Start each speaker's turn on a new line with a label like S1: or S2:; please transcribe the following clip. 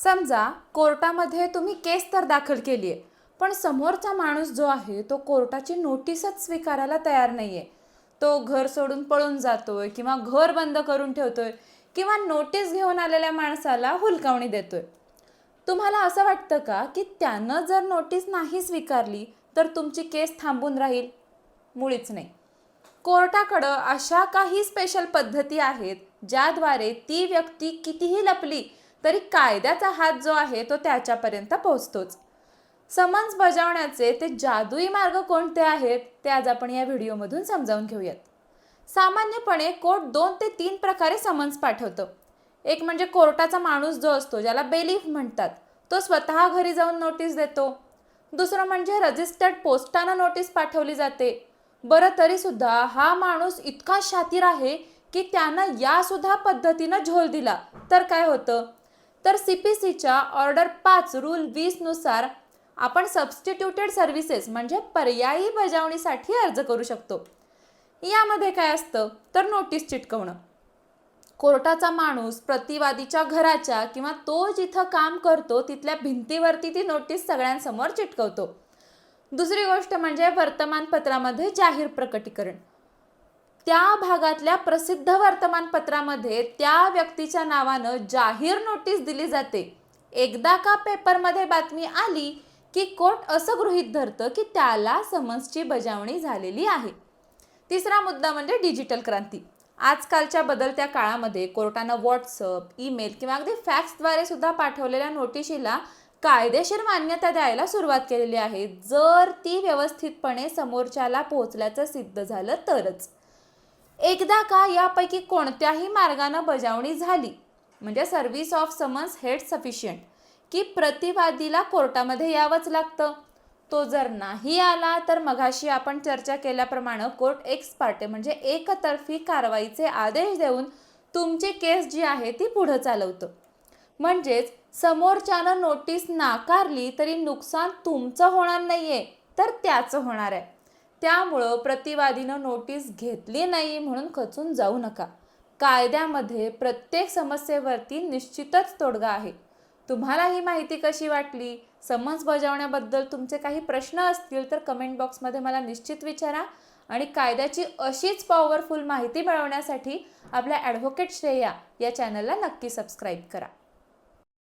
S1: समजा कोर्टामध्ये तुम्ही केस तर दाखल केली आहे, पण समोरचा माणूस जो आहे तो कोर्टाची नोटीसच स्वीकारायला तयार नाहीये. तो घर सोडून पळून जातोय किंवा घर बंद करून ठेवतोय किंवा नोटीस घेऊन आलेल्या माणसाला हुलकावणी देतोय. तुम्हाला असं वाटतं का की त्यानं जर नोटीस नाही स्वीकारली तर तुमची केस थांबून राहील? मुळीच नाही. कोर्टाकडं अशा काही स्पेशल पद्धती आहेत ज्याद्वारे ती व्यक्ती कितीही लपली तरी कायद्याचा हात जो आहे तो त्याच्यापर्यंत पोहोचतोच. समन्स बजावण्याचे ते जादुई मार्ग कोणते आहेत ते आज आपण या व्हिडिओमधून समजावून घेऊयात. सामान्यपणे कोर्ट 2 ते 3 प्रकारे समन्स पाठवतं. एक म्हणजे कोर्टाचा माणूस जो असतो, ज्याला बेलीफ म्हणतात, तो स्वतः घरी जाऊन नोटीस देतो. दुसरं म्हणजे रजिस्टर्ड पोस्टानं नोटीस पाठवली जाते. बरं, तरी सुद्धा हा माणूस इतका शातीर आहे की त्यानं या सुद्धा पद्धतीनं झोल दिला तर काय होतं? तर CPCच्या ऑर्डर 5 रूल 20 नुसार आपण सबस्टिट्यूटेड सर्व्हिसेस म्हणजे पर्यायी बजावणीसाठी अर्ज करू शकतो. यामध्ये काय असतं तर नोटीस चिटकवणं. कोर्टाचा माणूस प्रतिवादीच्या घराच्या किंवा तो जिथं काम करतो तिथल्या भिंतीवरती ती नोटीस सगळ्यांसमोर चिटकवतो. दुसरी गोष्ट म्हणजे वर्तमानपत्रामध्ये जाहीर प्रकटीकरण. त्या भागातल्या प्रसिद्ध वर्तमानपत्रामध्ये त्या व्यक्तीच्या नावानं जाहीर नोटीस दिली जाते. एकदा का पेपरमध्ये बातमी आली की कोर्ट असं गृहीत धरतं की त्याला समन्सची बजावणी झालेली आहे. तिसरा मुद्दा म्हणजे डिजिटल क्रांती. आजकालच्या बदलत्या काळामध्ये कोर्टानं व्हॉट्सअप, ईमेल किंवा अगदी फॅक्सद्वारे सुद्धा पाठवलेल्या नोटिशीला कायदेशीर मान्यता द्यायला सुरुवात केलेली आहे, जर ती व्यवस्थितपणे समोरच्याला पोहोचल्याचं सिद्ध झालं तरच. एकदा का यापैकी कोणत्याही मार्गानं बजावणी झाली म्हणजे service of summons head sufficient की प्रतिवादीला कोर्टामध्ये यावंच लागतं. तो जर नाही आला तर मघाशी आपण चर्चा केल्याप्रमाणे कोर्ट एक्स पार्टे म्हणजे एकतर्फी कारवाईचे आदेश देऊन तुमची केस जी आहे ती पुढे चालवतं. म्हणजेच समोरच्यानं नोटीस नाकारली तरी नुकसान तुमचं होणार नाहीये तर त्याचं होणार आहे. त्यामुळं प्रतिवादीनं नोटीस घेतली नाही म्हणून खचून जाऊ नका. कायद्यामध्ये प्रत्येक समस्येवरती निश्चितच तोडगा आहे. तुम्हाला ही माहिती कशी वाटली? समन्स बजावण्याबद्दल तुमचे काही प्रश्न असतील तर कमेंट बॉक्समध्ये मला निश्चित विचारा. आणि कायद्याची अशीच पॉवरफुल माहिती मिळवण्यासाठी आपल्या ॲडव्होकेट श्रेया या चॅनलला नक्की सबस्क्राईब करा.